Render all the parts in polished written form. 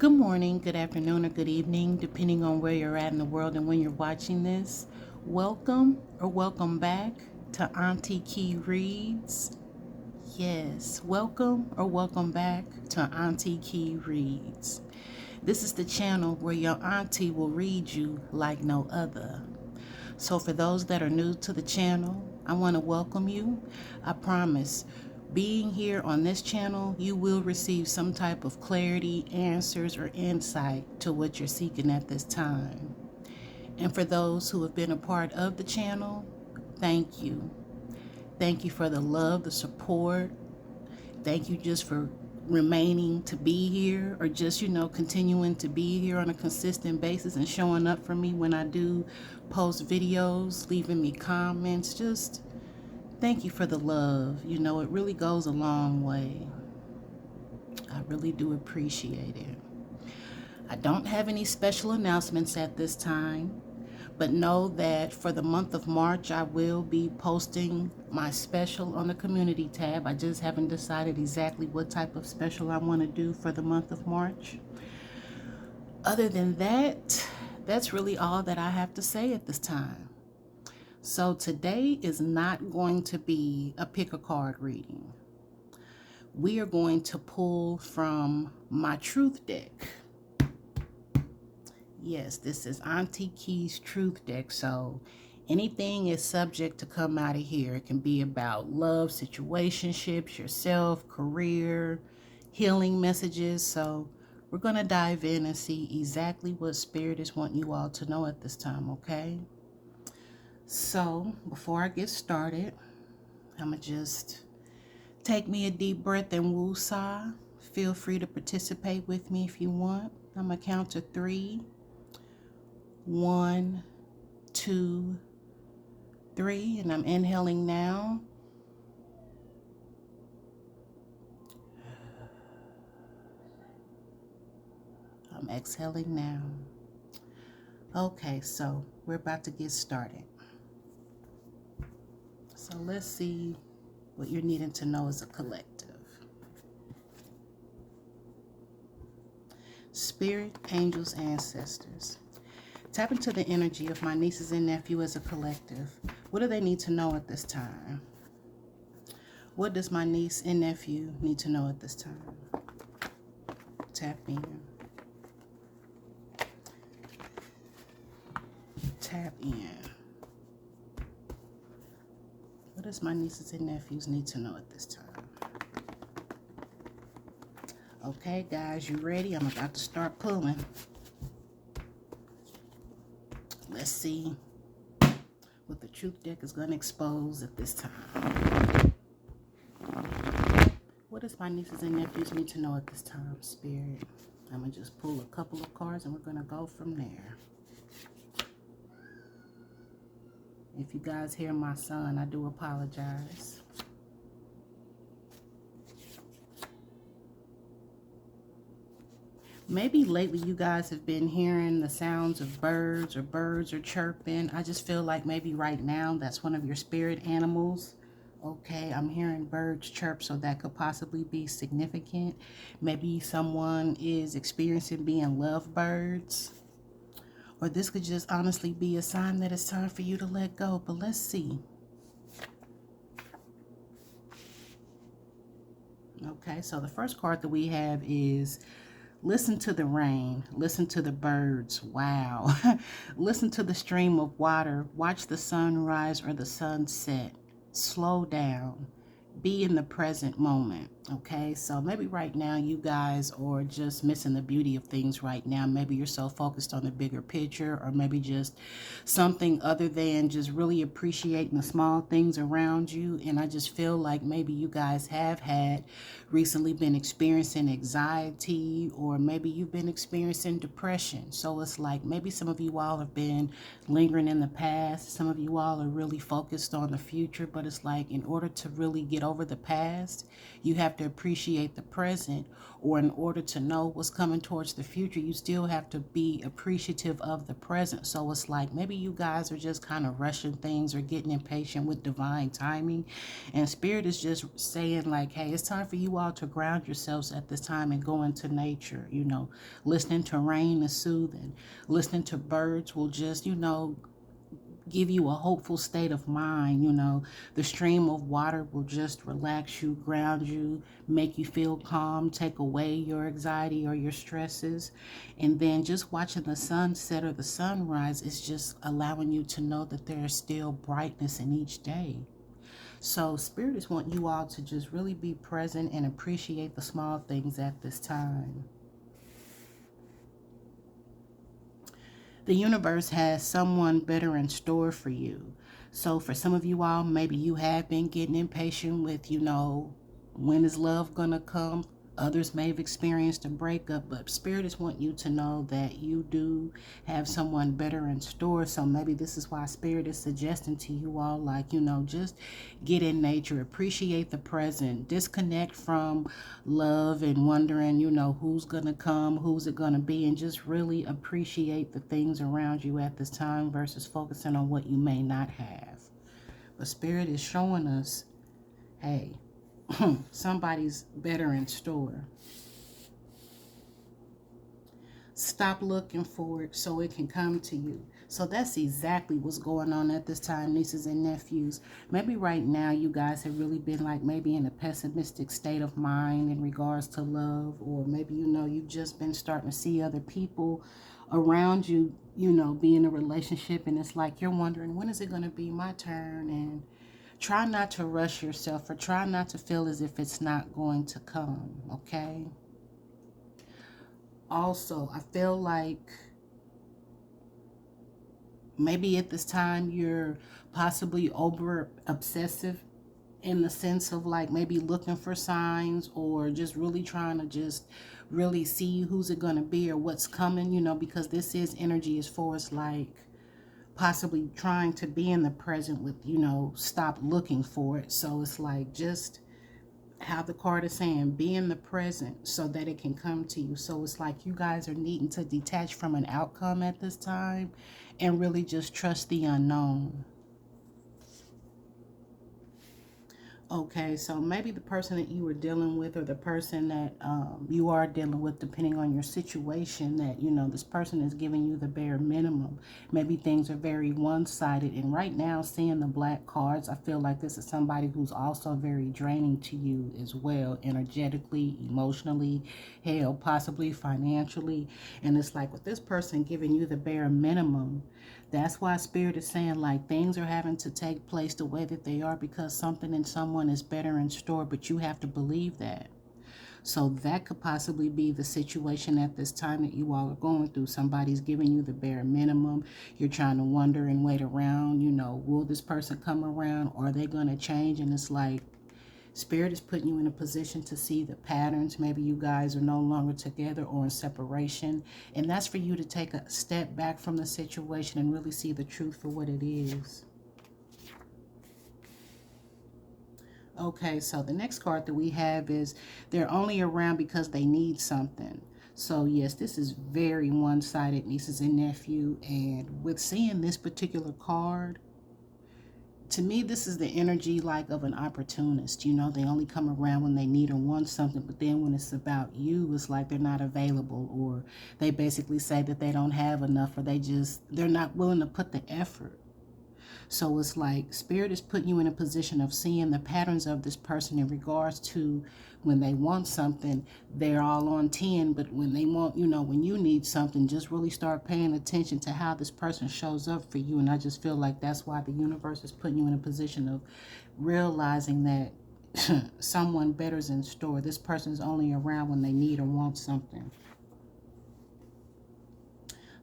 Good morning, good afternoon, or good evening, depending on where you're at in the world and when you're watching this. Welcome or welcome back to Auntie Yes, welcome or welcome back to Auntie. This is the channel where your auntie will read you like no other. So for those that are new to the channel, I want to welcome you. I promise, being here on this channel, you will receive some type of clarity, answers, or insight to what you're seeking at this time. And for those who have been a part of the channel, thank you. Thank you for the love, the support. Thank you just for remaining to be here, or just, continuing to be here on a consistent basis and showing up for me when I do post videos, leaving me comments. Just thank you for the love. It really goes a long way. I really do appreciate it. I don't have any special announcements at this time, but know that for the month of March, I will be posting my special on the community tab. I just haven't decided exactly what type of special I want to do for the month of March. Other than that, that's really all that I have to say at this time. So today is not going to be a pick a card reading. We are going to pull from my truth deck. Yes, this is Auntie Key's truth deck, so anything is subject to come out of here. It can be about love, situationships, yourself, career, healing messages. So we're going to dive in and see exactly what Spirit is wanting you all to know at this time, okay? So before I get started, I'm going to just take me a deep breath and woosah. Feel free to participate with me if you want. I'm going to count to 3. 1, 2, 3, and I'm inhaling now. I'm exhaling now. Okay, so we're about to get started. So let's see what you're needing to know as a collective. Spirit, angels, ancestors. Tap into the energy of my nieces and nephew as a collective. What do they need to know at this time? What does my niece and nephew need to know at this time? Tap in. Tap in. What does my nieces and nephews need to know at this time? Okay, guys, you ready? I'm about to start pulling. Let's see what the truth deck is going to expose at this time. What does my nieces and nephews need to know at this time, Spirit? I'm going to just pull a couple of cards and we're going to go from there. If you guys hear my son, I do apologize. Maybe lately you guys have been hearing the sounds of birds, or birds are chirping. I just feel like maybe right now that's one of your spirit animals. Okay, I'm hearing birds chirp, so that could possibly be significant. Maybe someone is experiencing being lovebirds. Or this could just honestly be a sign that it's time for you to let go. But let's see. Okay, so the first card that we have is listen to the rain. Listen to the birds. Wow. Listen to the stream of water. Watch the sunrise or the sunset. Slow down. Be in the present moment. Okay, so maybe right now you guys are just missing the beauty of things right now. Maybe you're so focused on the bigger picture, or maybe just something other than just really appreciating the small things around you. And I just feel like maybe you guys have had recently been experiencing anxiety, or maybe you've been experiencing depression. So it's like maybe some of you all have been lingering in the past. Some of you all are really focused on the future, but it's like in order to really get get over the past. You have to appreciate the present, or in order to know what's coming towards the future, you still have to be appreciative of the present. So it's like maybe you guys are just kind of rushing things or getting impatient with divine timing. And Spirit is just saying like, hey, it's time for you all to ground yourselves at this time and go into nature. You know, listening to rain is soothing. Listening to birds will just, you know, give you a hopeful state of mind. You know, the stream of water will just relax you, ground you, make you feel calm, take away your anxiety or your stresses. And then just watching the sunset or the sunrise is just allowing you to know that there is still brightness in each day. So Spirit is wanting you all to just really be present and appreciate the small things at this time. The universe has someone better in store for you. So for some of you all, maybe you have been getting impatient with, you know, when is love gonna come? Others may have experienced a breakup, but Spirit is wanting you to know that you do have someone better in store. So maybe this is why Spirit is suggesting to you all, like, you know, just get in nature, appreciate the present, disconnect from love and wondering, you know, who's going to come, who's it going to be, and just really appreciate the things around you at this time versus focusing on what you may not have. But Spirit is showing us, hey, somebody's better in store. Stop looking for it so it can come to you. So that's exactly what's going on at this time, nieces and nephews. Maybe right now you guys have really been like maybe in a pessimistic state of mind in regards to love, or maybe, you know, you've just been starting to see other people around you, you know, be in a relationship, and it's like you're wondering, when is it going to be my turn? And try not to rush yourself, or try not to feel as if it's not going to come, okay? Also, I feel like maybe at this time you're possibly over obsessive in the sense of like maybe looking for signs, or just really trying to just really see who's it going to be or what's coming, you know, because this is energy as far as like possibly trying to be in the present with, you know, stop looking for it. So it's like just how the card is saying, be in the present so that it can come to you. So it's like you guys are needing to detach from an outcome at this time and really just trust the unknown. Okay, so maybe the person that you were dealing with, or the person that you are dealing with, depending on your situation, that, you know, this person is giving you the bare minimum. Maybe things are very one-sided. And right now, seeing the black cards, I feel like this is somebody who's also very draining to you as well, energetically, emotionally, hell, possibly financially. And it's like with this person giving you the bare minimum, that's why Spirit is saying like things are having to take place the way that they are, because something and someone is better in store, but you have to believe that. So that could possibly be the situation at this time that you all are going through. Somebody's giving you the bare minimum. You're trying to wonder and wait around, you know, will this person come around? Or are they going to change? And it's like Spirit is putting you in a position to see the patterns. Maybe you guys are no longer together or in separation. And that's for you to take a step back from the situation and really see the truth for what it is. Okay, so the next card that we have is they're only around because they need something. So yes, this is very one-sided, nieces and nephew. And with seeing this particular card, to me, this is the energy like of an opportunist. You know, they only come around when they need or want something, but then when it's about you, it's like they're not available, or they basically say that they don't have enough, or they're not willing to put the effort. So it's like Spirit is putting you in a position of seeing the patterns of this person in regards to when they want something, they're all on 10. But when they want, you know, when you need something, just really start paying attention to how this person shows up for you. And I just feel like that's why the universe is putting you in a position of realizing that someone better's in store. This person's only around when they need or want something.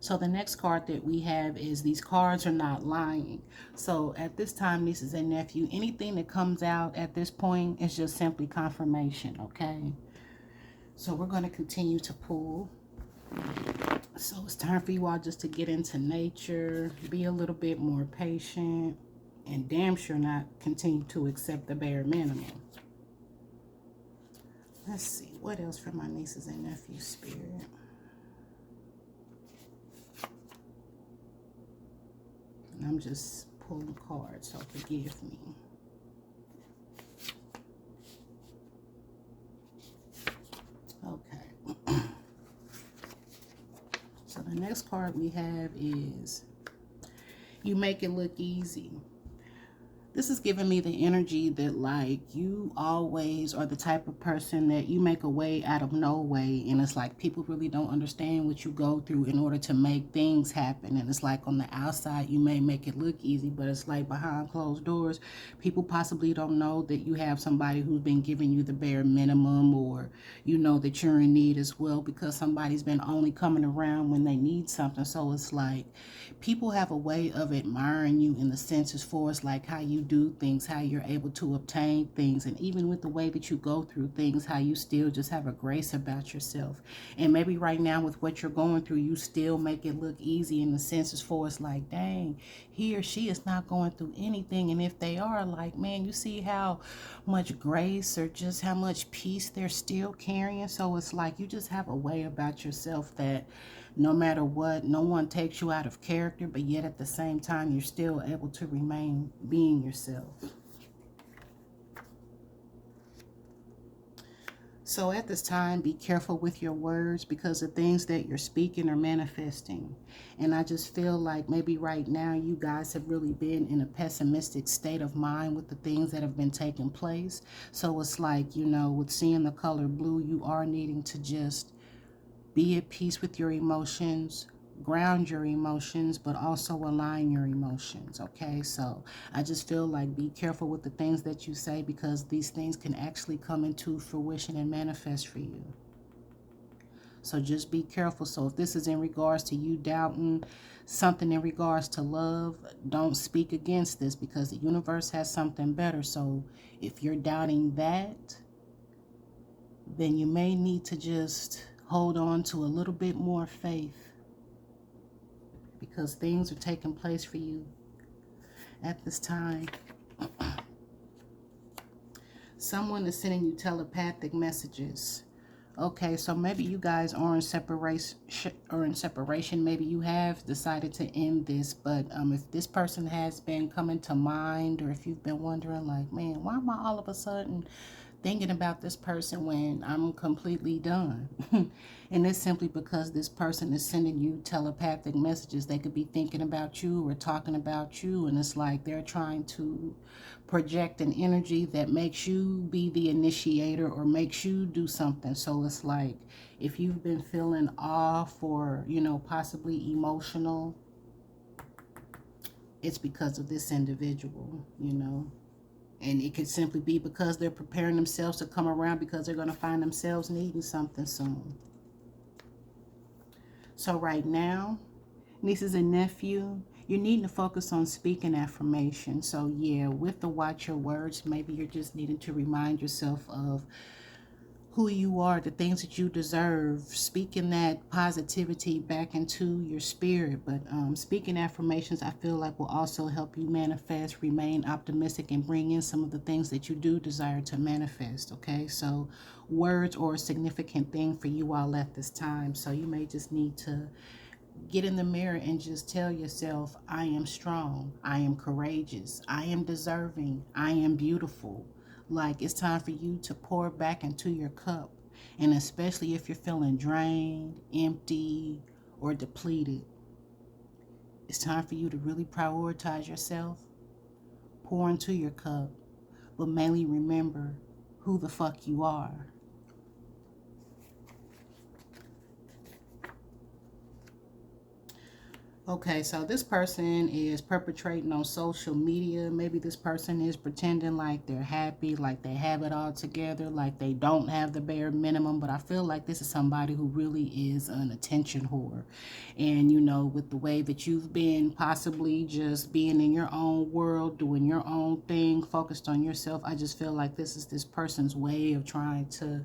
So the next card that we have is these cards are not lying. So at this time, nieces and nephew, anything that comes out at this point is just simply confirmation, okay? So we're going to continue to pull. So it's time for you all just to get into nature, be a little bit more patient, And damn sure not continue to accept the bare minimum. Let's see, what else for my nieces and nephews, Spirit? And I'm just pulling cards, so forgive me. Okay. So the next card we have is you make it look easy. This is giving me the energy that, like, you always are the type of person that you make a way out of no way. And it's like people really don't understand what you go through in order to make things happen. And it's like on the outside, you may make it look easy, but it's like behind closed doors, people possibly don't know that you have somebody who's been giving you the bare minimum, or you know that you're in need as well, because somebody's been only coming around when they need something. So it's like people have a way of admiring you in the sense as far as like how you do things, how you're able to obtain things, and even with the way that you go through things, how you still just have a grace about yourself. And maybe right now with what you're going through, you still make it look easy in the sense as far as like, dang, he or she is not going through anything. And if they are, like, man, you see how much grace or just how much peace they're still carrying. So it's like you just have a way about yourself that no matter what, no one takes you out of character, but yet at the same time, you're still able to remain being yourself. So at this time, be careful with your words, because the things that you're speaking are manifesting. And I just feel like maybe right now you guys have really been in a pessimistic state of mind with the things that have been taking place. So it's like, you know, with seeing the color blue, you are needing to just be at peace with your emotions, ground your emotions, but also align your emotions, okay? So I just feel like be careful with the things that you say, because these things can actually come into fruition and manifest for you. So just be careful. So if this is in regards to you doubting something in regards to love, don't speak against this, because the universe has something better. So if you're doubting that, then you may need to just hold on to a little bit more faith, because things are taking place for you at this time. Someone is sending you telepathic messages. Okay, so maybe you guys are in separation. Maybe you have decided to end this, but if this person has been coming to mind, or if you've been wondering like, man, why am I all of a sudden thinking about this person when I'm completely done? And it's simply because this person is sending you telepathic messages. They could be thinking about you or talking about you, and it's like they're trying to project an energy that makes you be the initiator or makes you do something. So it's like if you've been feeling off or, you know, possibly emotional, it's because of this individual, you know. And it could simply be because they're preparing themselves to come around, because they're going to find themselves needing something soon. So right now, nieces and nephew, you're needing to focus on speaking affirmation. So yeah, with the watch your words, maybe you're just needing to remind yourself of who you are, the things that you deserve, speaking that positivity back into your spirit. But speaking affirmations, I feel like will also help you manifest, remain optimistic, and bring in some of the things that you do desire to manifest. Okay, so words are a significant thing for you all at this time. So you may just need to get in the mirror and just tell yourself, I am strong, I am courageous, I am deserving, I am beautiful. Like, it's time for you to pour back into your cup. And especially if you're feeling drained, empty, or depleted, it's time for you to really prioritize yourself, pour into your cup, but mainly remember who the fuck you are. Okay, so this person is perpetrating on social media. Maybe this person is pretending like they're happy, like they have it all together, like they don't have the bare minimum. But I feel like this is somebody who really is an attention whore. And, you know, with the way that you've been possibly just being in your own world, doing your own thing, focused on yourself, I just feel like this is this person's way of trying to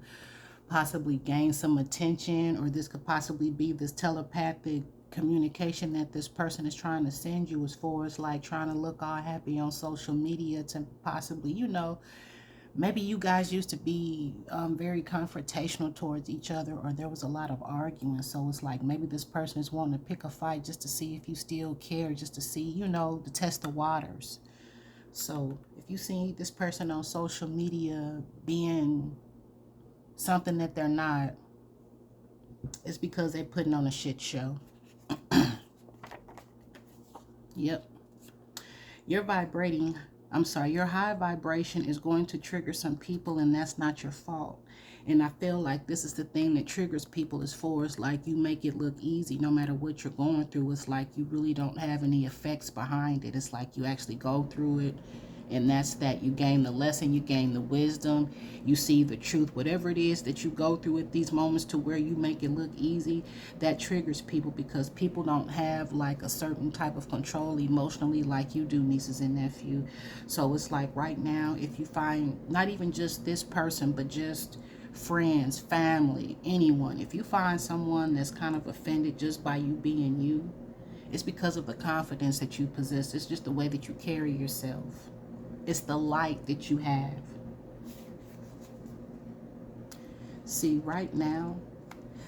possibly gain some attention, or this could possibly be this telepathic communication that this person is trying to send you, as far as like trying to look all happy on social media to possibly, you know, maybe you guys used to be very confrontational towards each other, or there was a lot of arguing. So it's like maybe this person is wanting to pick a fight just to see if you still care, just to see, you know, to test the waters. So if you see this person on social media being something that they're not, it's because they're putting on a shit show. Yep. Your high vibration is going to trigger some people, and that's not your fault. And I feel like this is the thing that triggers people, as far as like you make it look easy no matter what you're going through. It's like you really don't have any effects behind it. It's like you actually go through it, and that's that. You gain the lesson, you gain the wisdom, you see the truth. Whatever it is that you go through at these moments to where you make it look easy, that triggers people, because people don't have like a certain type of control emotionally like you do, nieces and nephew. So it's like right now, if you find, not even just this person, but just friends, family, anyone, if you find someone that's kind of offended just by you being you, it's because of the confidence that you possess. It's just the way that you carry yourself. It's the light that you have. See, right now,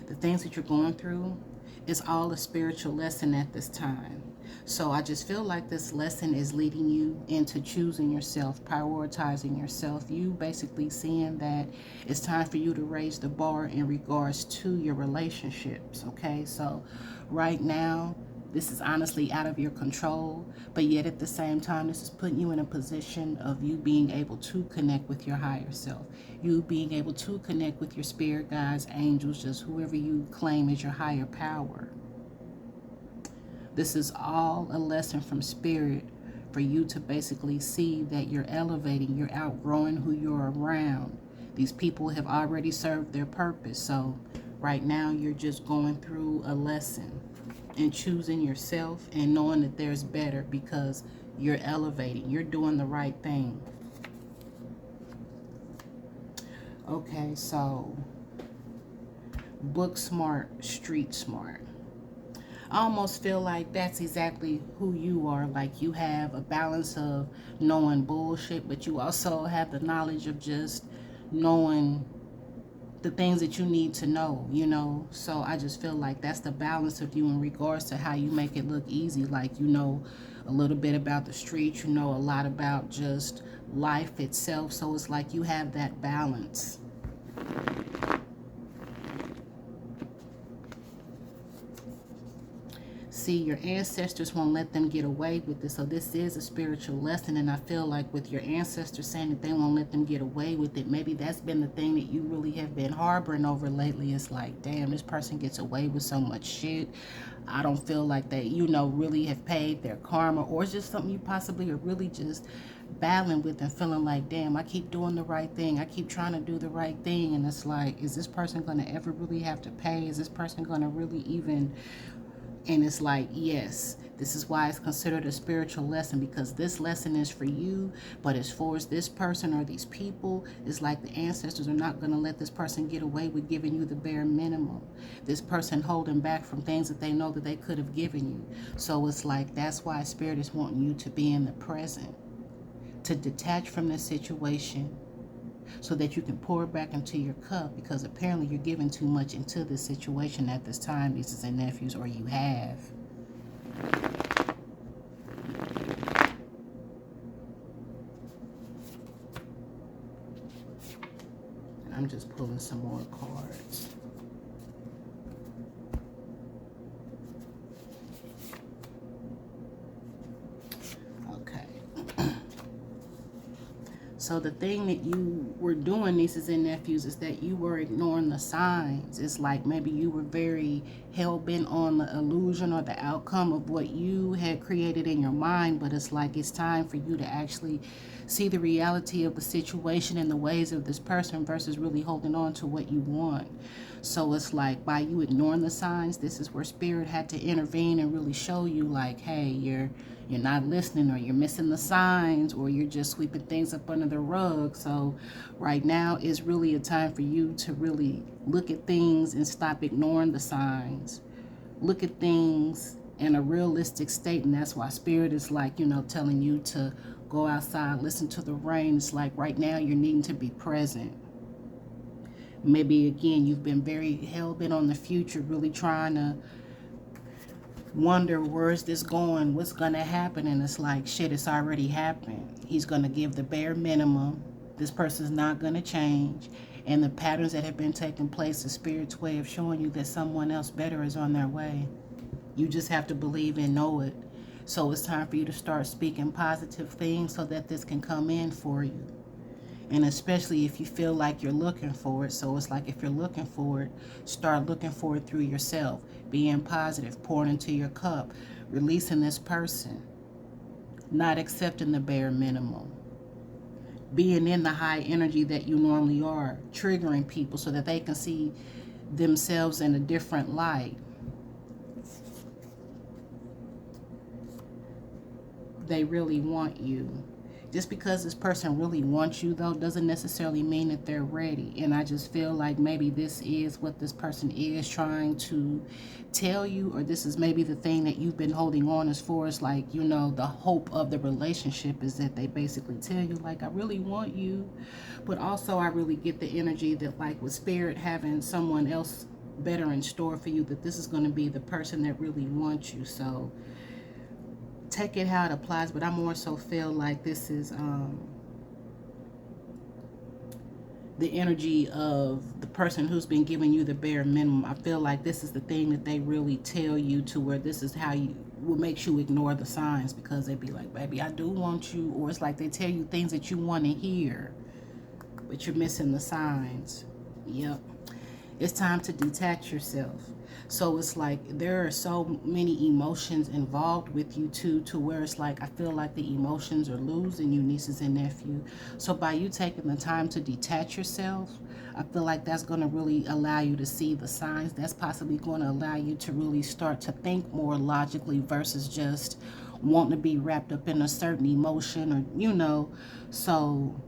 the things that you're going through is all a spiritual lesson at this time. So I just feel like this lesson is leading you into choosing yourself, prioritizing yourself. You basically seeing that it's time for you to raise the bar in regards to your relationships, okay? So right now, this is honestly out of your control, but yet at the same time, this is putting you in a position of you being able to connect with your higher self. You being able to connect with your spirit guides, angels, just whoever you claim is your higher power. This is all a lesson from spirit for you to basically see that you're elevating, you're outgrowing who you're around. These people have already served their purpose. So right now, you're just going through a lesson and choosing yourself and knowing that there's better, because you're elevating, you're doing the right thing. Okay, so book smart, street smart. I almost feel like that's exactly who you are. Like you have a balance of knowing bullshit, but you also have the knowledge of just knowing the things that you need to know, you know. So I just feel like that's the balance of you in regards to how you make it look easy. Like, you know a little bit about the streets, you know a lot about just life itself. So it's like you have that balance. See, your ancestors won't let them get away with this. So this is a spiritual lesson, and I feel like with your ancestors saying that they won't let them get away with it, maybe that's been the thing that you really have been harboring over lately. It's like, damn, this person gets away with so much shit. I don't feel like they, you know, really have paid their karma, or it's just something you possibly are really just battling with and feeling like, damn, I keep doing the right thing. I keep trying to do the right thing. And it's like, is this person going to ever really have to pay? Is this person going to really even... And it's like, yes, this is why it's considered a spiritual lesson, because this lesson is for you. But as far as this person or these people, it's like the ancestors are not going to let this person get away with giving you the bare minimum. This person holding back from things that they know that they could have given you. So it's like, that's why spirit is wanting you to be in the present, to detach from the situation, so that you can pour back into your cup, because apparently you're giving too much into this situation at this time, nieces and nephews, or you have. And I'm just pulling some more cards. So the thing that you were doing, nieces and nephews, is that you were ignoring the signs. It's like maybe you were very hell-bent on the illusion or the outcome of what you had created in your mind. But it's like it's time for you to actually see the reality of the situation and the ways of this person versus really holding on to what you want. So it's like by you ignoring the signs, this is where spirit had to intervene and really show you like, hey, you're not listening, or you're missing the signs, or you're just sweeping things up under the rug. So right now is really a time for you to really look at things and stop ignoring the signs. Look at things in a realistic state, and that's why spirit is like, telling you to go outside, listen to the rain. It's like right now you're needing to be present. Maybe again you've been very hell-bent on the future, really trying to wonder where's this going, what's gonna happen, and it's like shit, it's already happened. He's gonna give the bare minimum. This person's not gonna change, and the patterns that have been taking place, the spirit's way of showing you that someone else better is on their way. You just have to believe and know it. So it's time for you to start speaking positive things so that this can come in for you. And especially if you feel like you're looking for it. So it's like if you're looking for it, start looking for it through yourself. Being positive, pouring into your cup, releasing this person, not accepting the bare minimum, being in the high energy that you normally are, triggering people so that they can see themselves in a different light. They really want you. Just because this person really wants you, though, doesn't necessarily mean that they're ready. And I just feel like maybe this is what this person is trying to tell you, or this is maybe the thing that you've been holding on as far as like, the hope of the relationship is that they basically tell you like, I really want you. But also I really get the energy that like with spirit having someone else better in store for you, that this is going to be the person that really wants you. So take it how it applies, but I more so feel like this is the energy of the person who's been giving you the bare minimum. I feel like this is the thing that they really tell you, to where this is how you will make you ignore the signs, because they be like, baby, I do want you. Or it's like they tell you things that you want to hear, but you're missing the signs. Yep. It's time to detach yourself. So it's like there are so many emotions involved with you too, to where it's like I feel like the emotions are losing you, nieces and nephew. So by you taking the time to detach yourself, I feel like that's going to really allow you to see the signs. That's possibly going to allow you to really start to think more logically versus just wanting to be wrapped up in a certain emotion, or so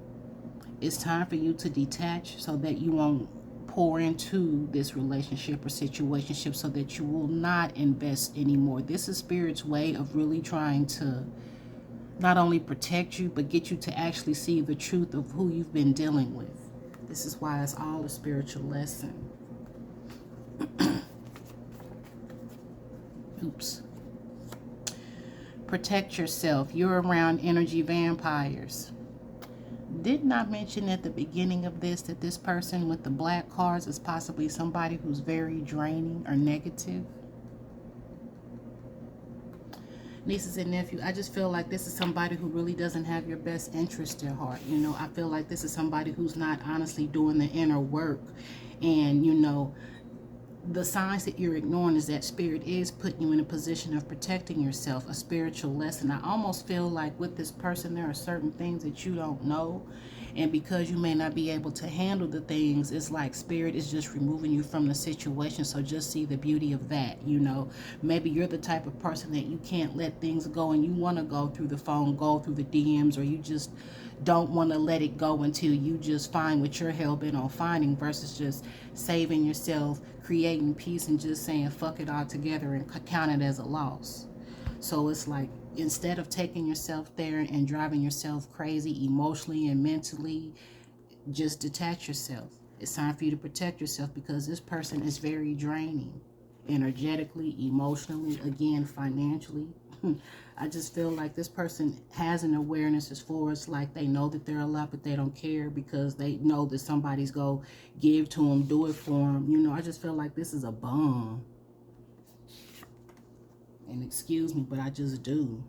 it's time for you to detach so that you won't pour into this relationship or situationship, so that you will not invest anymore. This is spirit's way of really trying to not only protect you, but get you to actually see the truth of who you've been dealing with. This is why it's all a spiritual lesson. Oops. Protect yourself. You're around energy vampires. Did not mention at the beginning of this that this person with the black cards is possibly somebody who's very draining or negative. Nieces and nephews, I just feel like this is somebody who really doesn't have your best interest at heart. I feel like this is somebody who's not honestly doing the inner work. And, the signs that you're ignoring is that spirit is putting you in a position of protecting yourself, a spiritual lesson. I almost feel like with this person, there are certain things that you don't know. And because you may not be able to handle the things, it's like spirit is just removing you from the situation. So just see the beauty of that. Maybe you're the type of person that you can't let things go, and you want to go through the phone, go through the DMs, or you just don't want to let it go until you just find what you're hell-bent on finding, versus just saving yourself, creating peace, and just saying fuck it all together and count it as a loss. So it's like, instead of taking yourself there and driving yourself crazy emotionally and mentally, just detach yourself. It's time for you to protect yourself, because this person is very draining, energetically, emotionally, again, financially. I just feel like this person has an awareness as far as like they know that they're a lot, but they don't care, because they know that somebody's going to give to them, do it for them. I just feel like this is a bum. And excuse me, but I just do.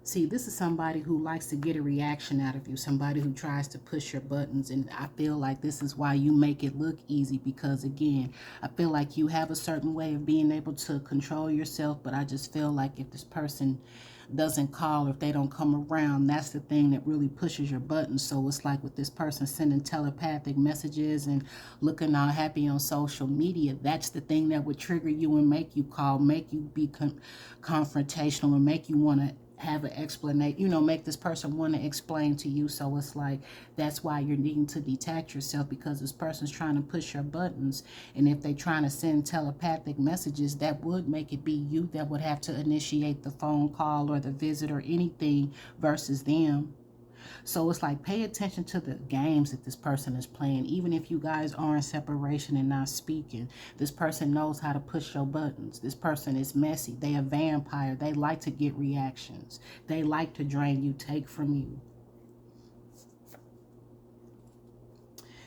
See, this is somebody who likes to get a reaction out of you, somebody who tries to push your buttons, and I feel like this is why you make it look easy, because again, I feel like you have a certain way of being able to control yourself, but I just feel like if this person doesn't call, or if they don't come around, that's the thing that really pushes your buttons. So it's like with this person sending telepathic messages and looking all happy on social media, that's the thing that would trigger you and make you call, make you be confrontational, and make you want to have an explanation, you know, make this person want to explain to you. So it's like, that's why you're needing to detach yourself, because this person's trying to push your buttons. And if they're trying to send telepathic messages, that would make it be you that would have to initiate the phone call or the visit or anything versus them. So it's like, pay attention to the games that this person is playing. Even if you guys are in separation and not speaking, this person knows how to push your buttons. This person is messy. They a vampire. They like to get reactions. They like to drain you, take from you.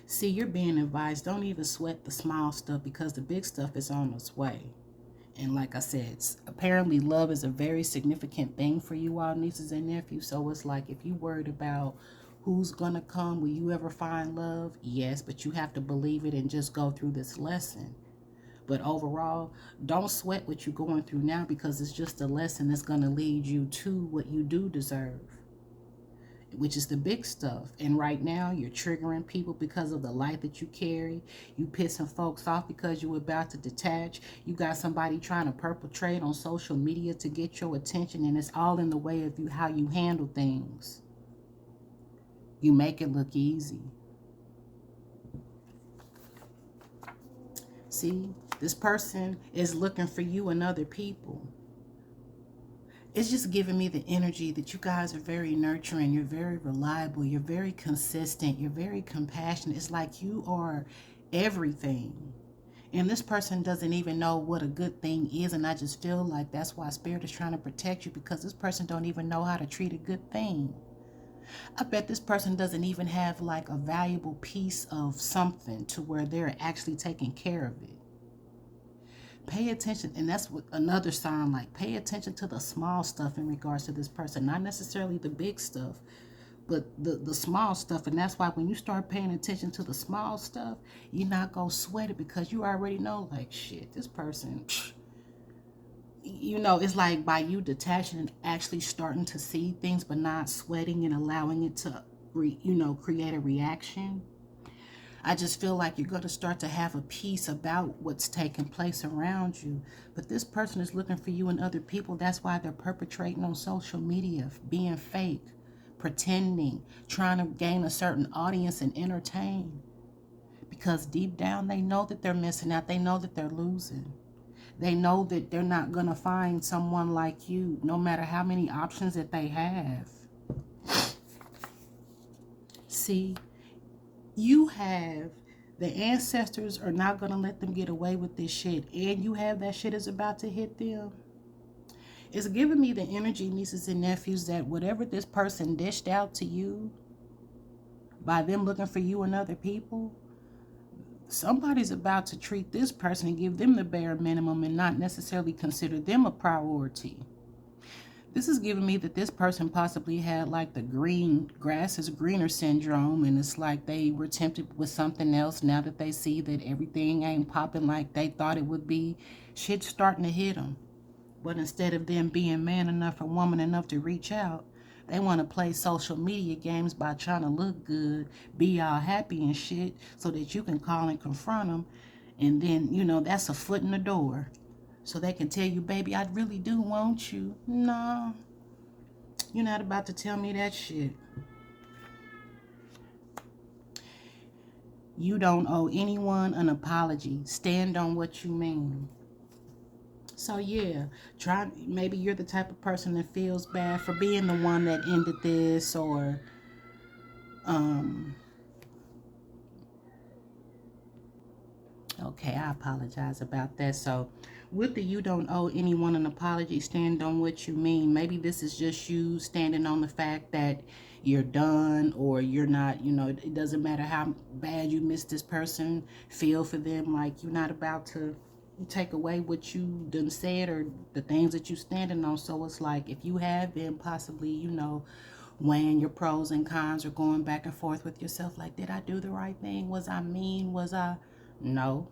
See, you're being advised, don't even sweat the small stuff, because the big stuff is on its way. And like I said, apparently love is a very significant thing for you all, nieces and nephews. So it's like, if you worried about who's going to come, will you ever find love? Yes, but you have to believe it and just go through this lesson. But overall, don't sweat what you're going through now, because it's just a lesson that's going to lead you to what you do deserve, which is the big stuff. And right now, you're triggering people because of the light that you carry. You pissing folks off because you're about to detach. You got somebody trying to perpetrate on social media to get your attention, and it's all in the way of you, how you handle things. You make it look easy. See, this person is looking for you and other people. It's just giving me the energy that you guys are very nurturing, you're very reliable, you're very consistent, you're very compassionate. It's like you are everything. And this person doesn't even know what a good thing is, and I just feel like that's why Spirit is trying to protect you, because this person don't even know how to treat a good thing. I bet this person doesn't even have like a valuable piece of something to where they're actually taking care of it. Pay attention, and that's what another sign, like, pay attention to the small stuff in regards to this person, not necessarily the big stuff, but the small stuff. And that's why when you start paying attention to the small stuff, you're not gonna sweat it, because you already know, like, shit, this person, you know, it's like by you detaching and actually starting to see things, but not sweating and allowing it to create a reaction. I just feel like you're going to start to have a peace about what's taking place around you. But this person is looking for you and other people. That's why they're perpetrating on social media, being fake, pretending, trying to gain a certain audience and entertain. Because deep down, they know that they're missing out. They know that they're losing. They know that they're not going to find someone like you, no matter how many options that they have. See, you have, the ancestors are not going to let them get away with this shit, and you have that shit is about to hit them. It's giving me the energy, nieces and nephews, that whatever this person dished out to you by them looking for you and other people, somebody's about to treat this person and give them the bare minimum and not necessarily consider them a priority. This is giving me that this person possibly had like the green grass is greener syndrome, and it's like they were tempted with something else. Now that they see that everything ain't popping like they thought it would be, shit's starting to hit them. But instead of them being man enough or woman enough to reach out, they want to play social media games by trying to look good, be all happy and shit, so that you can call and confront them. And then, you know, that's a foot in the door. So they can tell you, baby, I really do want you. No, you're not about to tell me that shit. You don't owe anyone an apology. Stand on what you mean. So yeah, maybe you're the type of person that feels bad for being the one that ended this, or okay, I apologize about that. So with the you don't owe anyone an apology, stand on what you mean. Maybe this is just you standing on the fact that you're done, or you're not, you know, it doesn't matter how bad you miss this person, feel for them, like you're not about to take away what you done said or the things that you standing on. So it's like, if you have been possibly, you know, weighing your pros and cons, or going back and forth with yourself, like, did I do the right thing? Was I mean? Was I? No.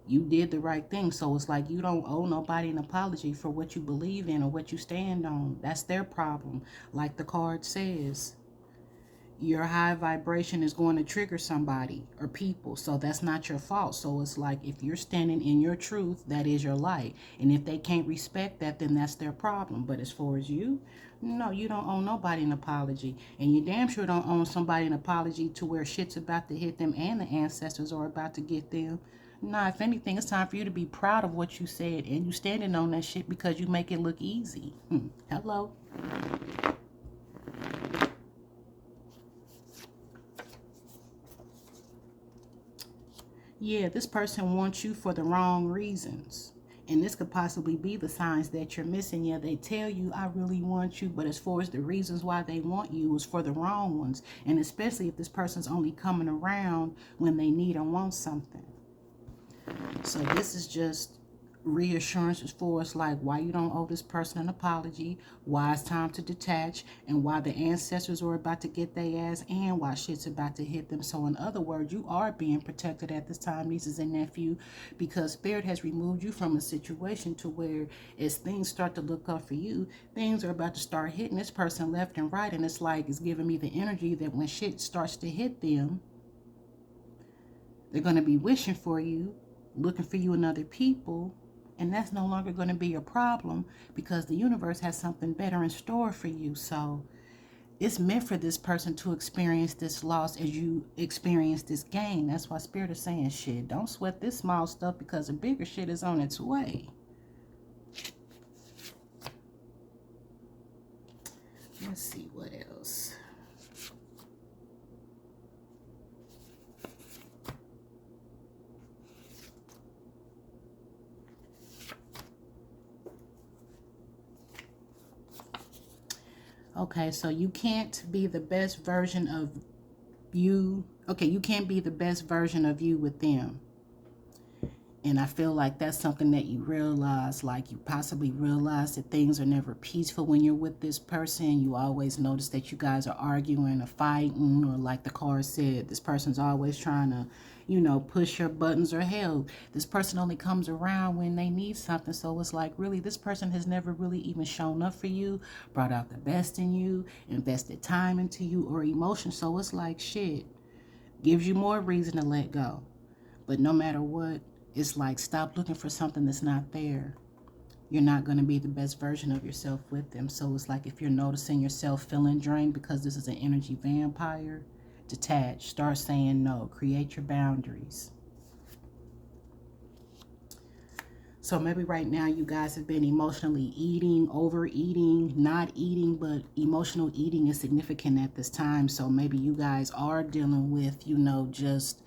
You did the right thing. So it's like you don't owe nobody an apology for what you believe in or what you stand on. That's their problem. Like the card says, your high vibration is going to trigger somebody or people. So that's not your fault. So it's like if you're standing in your truth, that is your light. And if they can't respect that, then that's their problem. But as far as you, no, you don't owe nobody an apology. And you damn sure don't owe somebody an apology to where shit's about to hit them and the ancestors are about to get them. Nah, if anything, it's time for you to be proud of what you said and you standing on that shit because you make it look easy. Hello. Yeah, this person wants you for the wrong reasons. And this could possibly be the signs that you're missing. Yeah, they tell you, I really want you. But as far as the reasons why they want you is for the wrong ones. And especially if this person's only coming around when they need or want something. So this is just reassurances for us, like why you don't owe this person an apology, why it's time to detach, and why the ancestors are about to get their ass, and why shit's about to hit them. So in other words, you are being protected at this time, nieces and nephew, because Spirit has removed you from a situation to where as things start to look up for you, things are about to start hitting this person left and right. And it's like it's giving me the energy that when shit starts to hit them, they're going to be wishing for you, looking for you in other people. And that's no longer going to be your problem because the universe has something better in store for you. So it's meant for this person to experience this loss as you experience this gain. That's why Spirit is saying, shit, don't sweat this small stuff because the bigger shit is on its way. Let's see what else. Okay, so you can't be the best version of you. Okay, you can't be the best version of you with them. And I feel like that's something that you realize, like you possibly realize that things are never peaceful when you're with this person. You always notice that you guys are arguing or fighting, or like the card said, this person's always trying to, you know, push your buttons, or hell, this person only comes around when they need something. So it's like, really, this person has never really even shown up for you, brought out the best in you, invested time into you or emotion. So it's like, shit, gives you more reason to let go. But no matter what, it's like, stop looking for something that's not there. You're not going to be the best version of yourself with them. So it's like if you're noticing yourself feeling drained because this is an energy vampire, detach. Start saying no. Create your boundaries. So maybe right now you guys have been emotionally eating, overeating, not eating, but emotional eating is significant at this time. So maybe you guys are dealing with, you know, just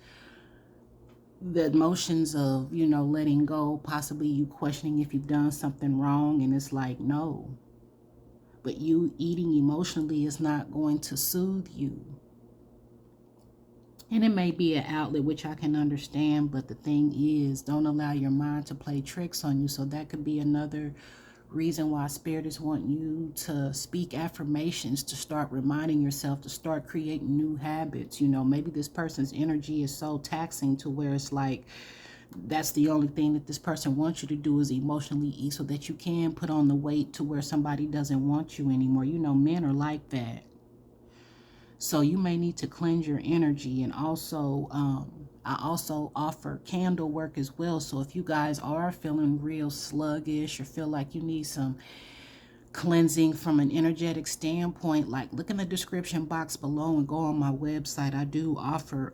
the emotions of, you know, letting go, possibly you questioning if you've done something wrong, and it's like, no. But you eating emotionally is not going to soothe you. And it may be an outlet, which I can understand, but the thing is, don't allow your mind to play tricks on you. So that could be another reason why Spirit is wanting you to speak affirmations, to start reminding yourself, to start creating new habits. You know, maybe this person's energy is so taxing to where it's like that's the only thing that this person wants you to do is emotionally eat, so that you can put on the weight to where somebody doesn't want you anymore. You know, men are like that. So you may need to cleanse your energy. And also, I also offer candle work as well. So if you guys are feeling real sluggish or feel like you need some cleansing from an energetic standpoint, like look in the description box below and go on my website. I do offer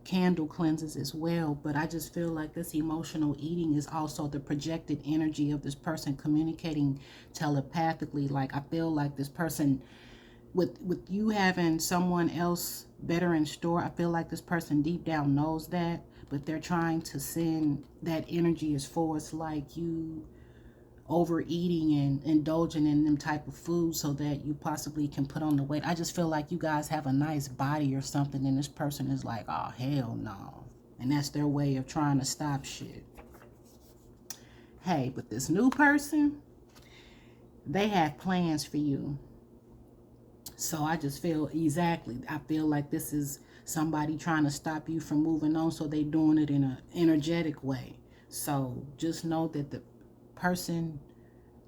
candle cleanses as well. But I just feel like this emotional eating is also the projected energy of this person communicating telepathically. Like I feel like this person, with you having someone else better in store, I feel like this person deep down knows that, but they're trying to send that energy as far as like you overeating and indulging in them type of food so that you possibly can put on the weight. I just feel like you guys have a nice body or something, and this person is like, oh hell no, and that's their way of trying to stop shit. Hey, but this new person, they have plans for you. So I just feel, exactly, I feel like this is somebody trying to stop you from moving on, so they doing it in an energetic way. So just know that the person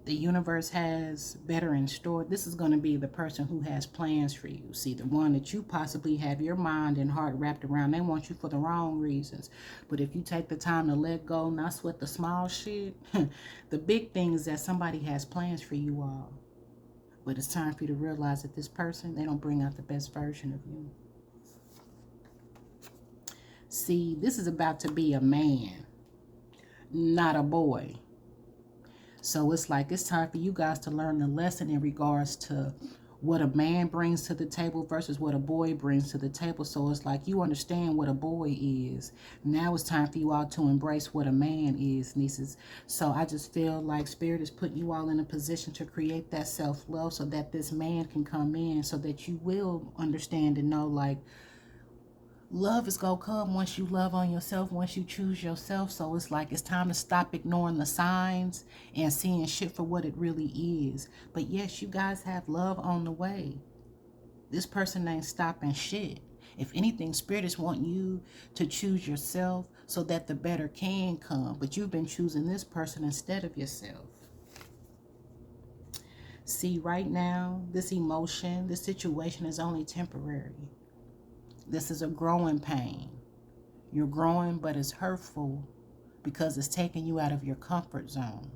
the universe has better in store, this is going to be the person who has plans for you. See, the one that you possibly have your mind and heart wrapped around, they want you for the wrong reasons. But if you take the time to let go, not sweat the small shit, the big thing is that somebody has plans for you all. But it's time for you to realize that this person, they don't bring out the best version of you. See, this is about to be a man, not a boy. So it's like it's time for you guys to learn the lesson in regards to what a man brings to the table versus what a boy brings to the table. So it's like you understand what a boy is. Now it's time for you all to embrace what a man is, nieces. So I just feel like Spirit is putting you all in a position to create that self-love so that this man can come in, so that you will understand and know, like, love is gonna come once you love on yourself, once you choose yourself. So it's like it's time to stop ignoring the signs and seeing shit for what it really is. But yes, you guys have love on the way. This person ain't stopping shit. If anything, Spirit is wanting you to choose yourself so that the better can come. But you've been choosing this person instead of yourself. See, right now, this emotion, this situation is only temporary. This is a growing pain. You're growing, but it's hurtful because it's taking you out of your comfort zone.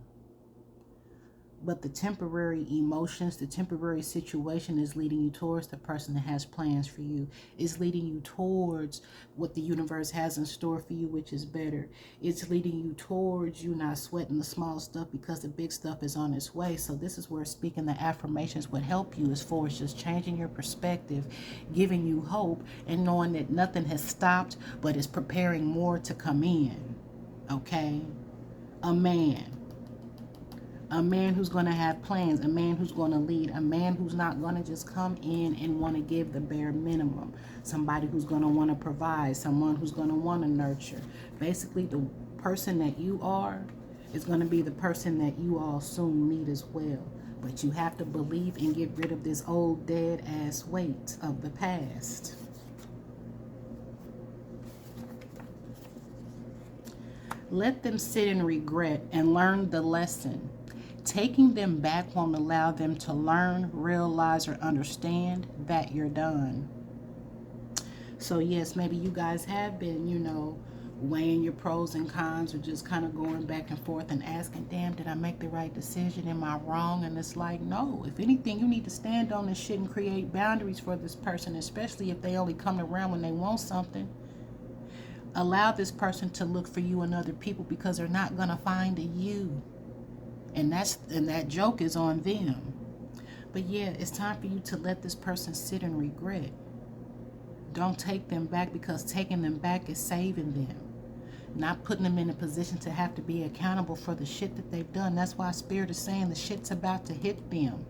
But the temporary emotions, the temporary situation is leading you towards the person that has plans for you. It's leading you towards what the universe has in store for you, which is better. It's leading you towards you not sweating the small stuff because the big stuff is on its way. So this is where speaking the affirmations would help you, as far as just changing your perspective, giving you hope, and knowing that nothing has stopped, but is preparing more to come in. Okay? A man who's going to have plans, a man who's going to lead, a man who's not going to just come in and want to give the bare minimum, somebody who's going to want to provide, someone who's going to want to nurture. Basically, the person that you are is going to be the person that you all soon meet as well. But you have to believe and get rid of this old dead ass weight of the past. Let them sit in regret and learn the lesson. Taking them back won't allow them to learn, realize, or understand that you're done. So yes, maybe you guys have been, weighing your pros and cons, or just kind of going back and forth and asking, damn, did I make the right decision? Am I wrong? And it's like, no. If anything, you need to stand on this shit and create boundaries for this person, especially if they only come around when they want something. Allow this person to look for you and other people, because they're not going to find you. And that joke is on them. But yeah, it's time for you to let this person sit in regret. Don't take them back, because taking them back is saving them. Not putting them in a position to have to be accountable for the shit that they've done. That's why Spirit is saying the shit's about to hit them.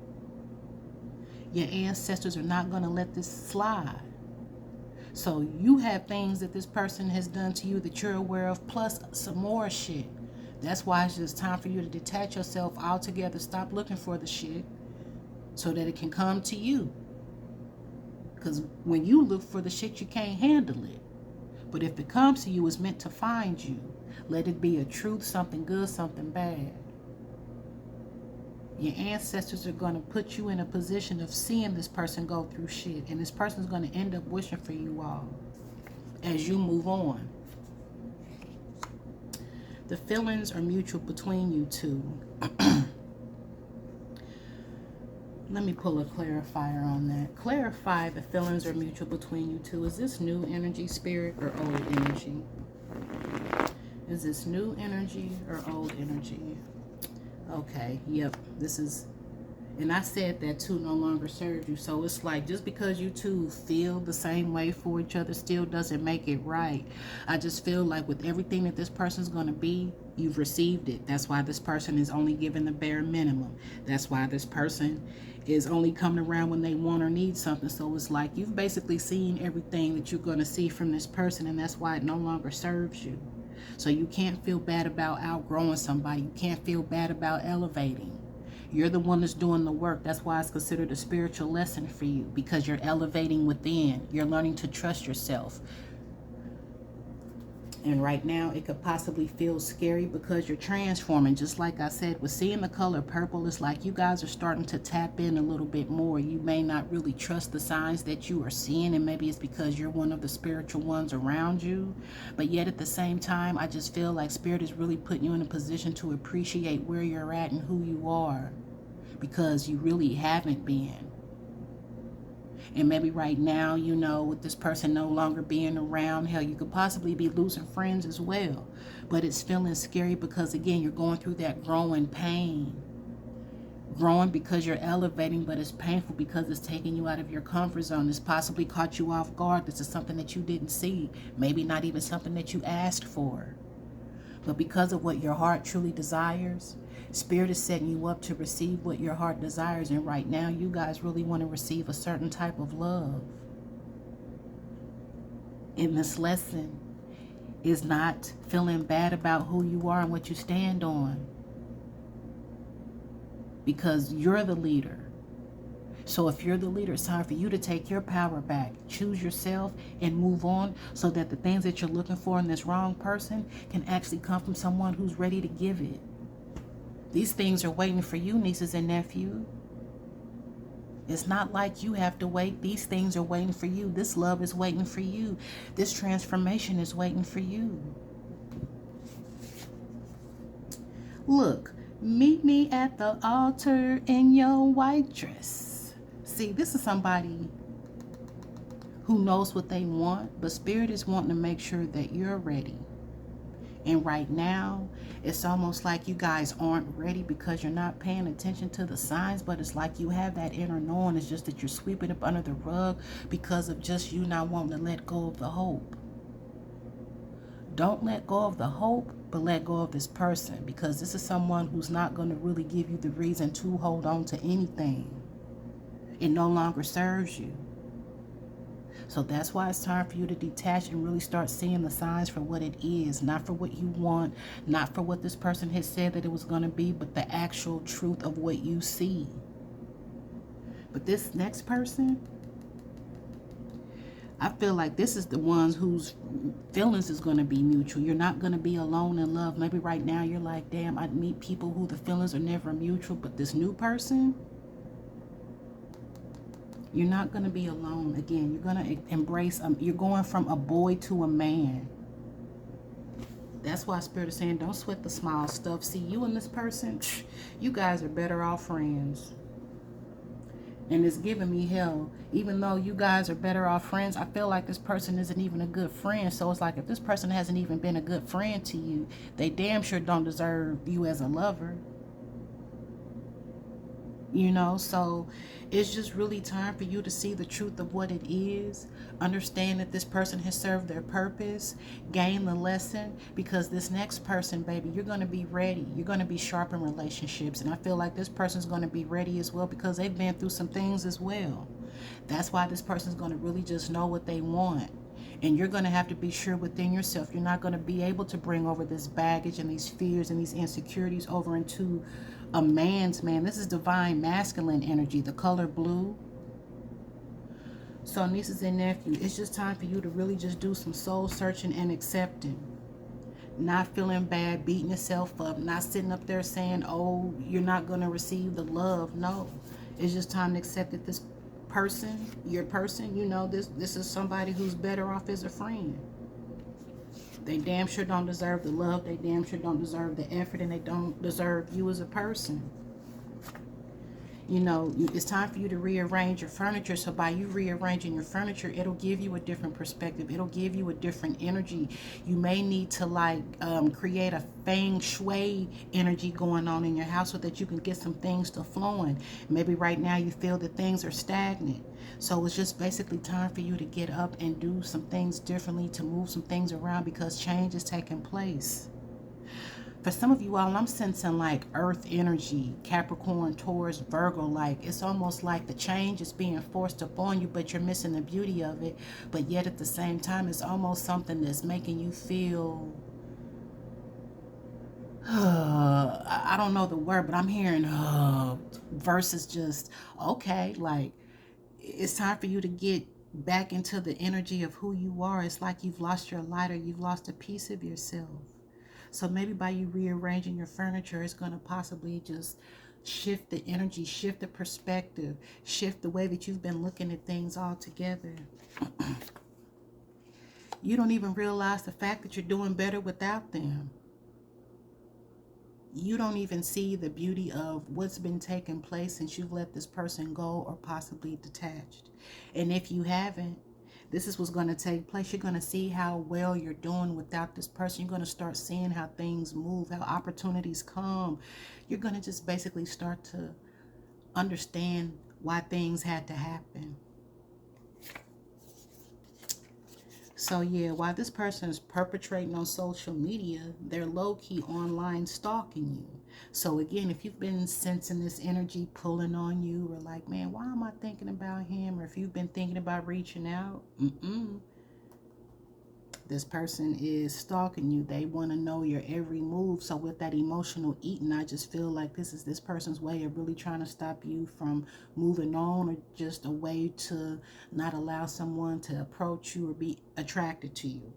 Your ancestors are not going to let this slide. So you have things that this person has done to you that you're aware of, plus some more shit. That's why it's just time for you to detach yourself altogether. Stop looking for the shit so that it can come to you. Because when you look for the shit, you can't handle it. But if it comes to you, it's meant to find you. Let it be a truth, something good, something bad. Your ancestors are going to put you in a position of seeing this person go through shit. And this person's going to end up wishing for you all as you move on. The feelings are mutual between you two. Let me pull a clarifier on that. Clarify the feelings are mutual between you two. Is this new energy, Spirit, or old energy? Is this new energy or old energy? Okay, yep, this is, and I said that too, no longer serves you. So it's like, just because you two feel the same way for each other still doesn't make it right. I just feel like with everything that this person's going to be, you've received it. That's why this person is only given the bare minimum. That's why this person is only coming around when they want or need something. So it's like you've basically seen everything that you're going to see from this person, and that's why it no longer serves you. So you can't feel bad about outgrowing somebody. You can't feel bad about elevating. You're the one that's doing the work. That's why it's considered a spiritual lesson for you, because you're elevating within. You're learning to trust yourself. And right now, it could possibly feel scary because you're transforming. Just like I said, with seeing the color purple, it's like you guys are starting to tap in a little bit more. You may not really trust the signs that you are seeing, and maybe it's because you're one of the spiritual ones around you. But yet at the same time, I just feel like Spirit is really putting you in a position to appreciate where you're at and who you are, because you really haven't been. And maybe right now, you know, with this person no longer being around, hell, you could possibly be losing friends as well. But it's feeling scary because, again, you're going through that growing pain. Growing because you're elevating, but it's painful because it's taking you out of your comfort zone. It's possibly caught you off guard. This is something that you didn't see. Maybe not even something that you asked for. But because of what your heart truly desires, Spirit is setting you up to receive what your heart desires. And right now, you guys really want to receive a certain type of love. And this lesson is not feeling bad about who you are and what you stand on, because you're the leader. So if you're the leader, it's time for you to take your power back, choose yourself, and move on, so that the things that you're looking for in this wrong person can actually come from someone who's ready to give it. These things are waiting for you, nieces and nephews. It's not like you have to wait. These things are waiting for you. This love is waiting for you. This transformation is waiting for you. Look, meet me at the altar in your white dress. See, this is somebody who knows what they want, but Spirit is wanting to make sure that you're ready. And right now, it's almost like you guys aren't ready because you're not paying attention to the signs, but it's like you have that inner knowing. It's just that you're sweeping up under the rug because of just you not wanting to let go of the hope. Don't let go of the hope, but let go of this person, because this is someone who's not going to really give you the reason to hold on to anything. It no longer serves you. So that's why it's time for you to detach and really start seeing the signs for what it is, not for what you want, not for what this person has said that it was going to be, but the actual truth of what you see. But this next person, I feel like this is the ones whose feelings is going to be mutual. You're not going to be alone in love. Maybe right now you're like, damn, I meet people who the feelings are never mutual, but this new person, you're not going to be alone. Again, you're going to embrace, you're going from a boy to a man. That's why Spirit is saying, don't sweat the small stuff. See, you and this person, you guys are better off friends. And it's giving me hell. Even though you guys are better off friends, I feel like this person isn't even a good friend. So it's like, if this person hasn't even been a good friend to you, they damn sure don't deserve you as a lover. You know, so it's just really time for you to see the truth of what it is. Understand that this person has served their purpose. Gain the lesson, because this next person, baby, you're going to be ready. You're going to be sharp in relationships. And I feel like this person's going to be ready as well, because they've been through some things as well. That's why this person's going to really just know what they want. And you're going to have to be sure within yourself. You're not going to be able to bring over this baggage and these fears and these insecurities over into a man's man. This is divine masculine energy, the color blue. So nieces and nephews, it's just time for you to really just do some soul searching and accepting. Not feeling bad, beating yourself up, not sitting up there saying, oh, you're not going to receive the love. No, it's just time to accept that this person, your person, you know, this is somebody who's better off as a friend. They damn sure don't deserve the love. They damn sure don't deserve the effort, and they don't deserve you as a person. You know, it's time for you to rearrange your furniture. So by you rearranging your furniture, it'll give you a different perspective. It'll give you a different energy. You may need to create a feng shui energy going on in your house so that you can get some things to flowing. Maybe right now you feel that things are stagnant. So it's just basically time for you to get up and do some things differently, to move some things around, because change is taking place. For some of you all, I'm sensing like earth energy, Capricorn, Taurus, Virgo, like it's almost like the change is being forced upon you, but you're missing the beauty of it. But yet at the same time, it's almost something that's making you feel, I I don't know the word, but I'm hearing versus just, okay, like, it's time for you to get back into the energy of who you are. It's like you've lost your light, or you've lost a piece of yourself. So maybe by you rearranging your furniture, it's going to possibly just shift the energy, shift the perspective, shift the way that you've been looking at things altogether. You don't even realize the fact that you're doing better without them. You don't even see the beauty of what's been taking place since you've let this person go or possibly detached. And if you haven't, this is what's going to take place. You're going to see how well you're doing without this person. You're going to start seeing how things move, how opportunities come. You're going to just basically start to understand why things had to happen. So yeah, while this person is perpetrating on social media, they're low-key online stalking you. So again, if you've been sensing this energy pulling on you, or like, man, why am I thinking about him? Or if you've been thinking about reaching out, this person is stalking you. They want to know your every move. So with that emotional eating, I just feel like this is this person's way of really trying to stop you from moving on, or just a way to not allow someone to approach you or be attracted to you.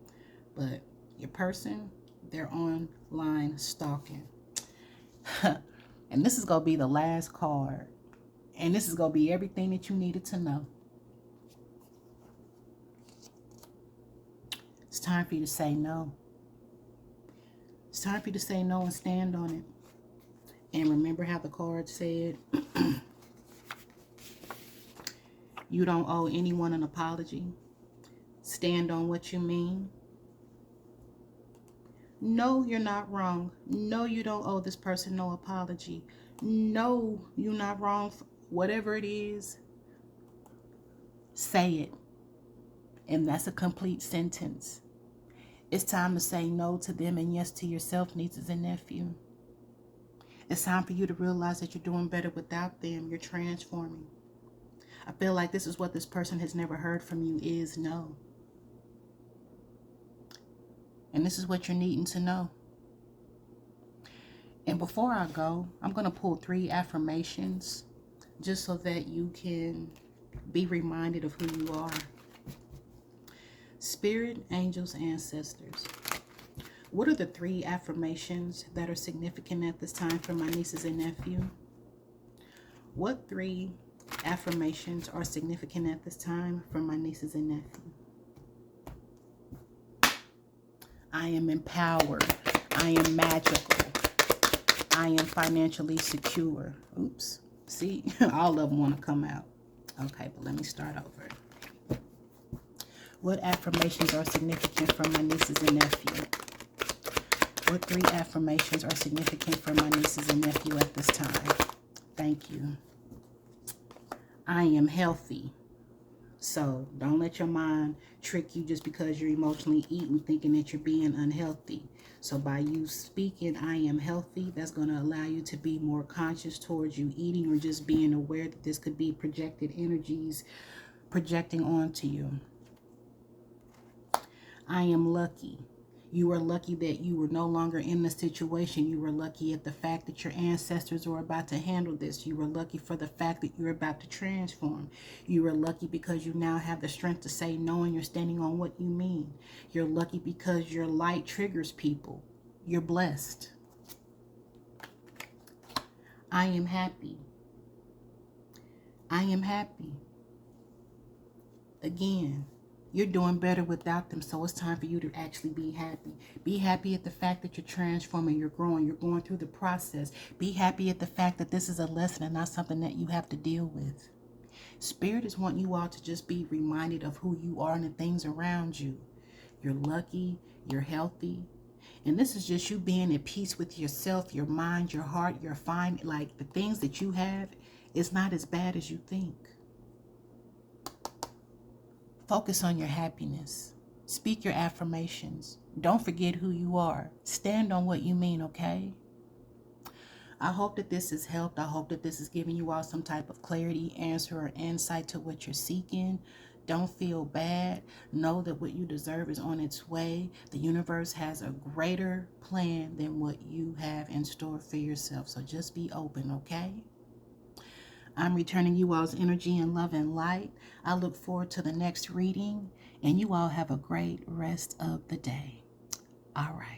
But your person, they're online stalking. And this is going to be the last card. And this is going to be everything that you needed to know. It's time for you to say no. It's time for you to say no and stand on it. And remember how the card said, you don't owe anyone an apology. Stand on what you mean. No, you're not wrong. No, you don't owe this person no apology. No, you're not wrong. Whatever it is, say it. And that's a complete sentence. It's time to say no to them and yes to yourself, nieces and nephew. It's time for you to realize that you're doing better without them. You're transforming. I feel like this is what this person has never heard from you is no. And this is what you're needing to know. And before I go, I'm going to pull 3 affirmations just so that you can be reminded of who you are. Spirit, angels, ancestors. What are the 3 affirmations that are significant at this time for my nieces and nephew? What 3 affirmations are significant at this time for my nieces and nephew? I am empowered. I am magical. I am financially secure. Oops. See, all of them want to come out. Okay, but let me start over. What affirmations are significant for my nieces and nephew? What 3 affirmations are significant for my nieces and nephew at this time? Thank you. I am healthy. So don't let your mind trick you just because you're emotionally eating, thinking that you're being unhealthy. So by you speaking, I am healthy, that's going to allow you to be more conscious towards you eating, or just being aware that this could be projected energies projecting onto you. I am lucky. You are lucky that you were no longer in the situation. You were lucky at the fact that your ancestors were about to handle this. You were lucky for the fact that you're about to transform. You were lucky because you now have the strength to say no, and you're standing on what you mean. You're lucky because your light triggers people. You're blessed. I am happy. I am happy. Again, you're doing better without them, so it's time for you to actually be happy. Be happy at the fact that you're transforming, you're growing, you're going through the process. Be happy at the fact that this is a lesson and not something that you have to deal with. Spirit is wanting you all to just be reminded of who you are and the things around you. You're lucky, you're healthy. And this is just you being at peace with yourself, your mind, your heart, your fine. Like the things that you have, it's not as bad as you think. Focus on your happiness. Speak your affirmations. Don't forget who you are. Stand on what you mean, okay? I hope that this has helped. I hope that this is giving you all some type of clarity, answer, or insight to what you're seeking. Don't feel bad. Know that what you deserve is on its way. The universe has a greater plan than what you have in store for yourself. So just be open, okay? I'm returning you all's energy and love and light. I look forward to the next reading, and you all have a great rest of the day. All right.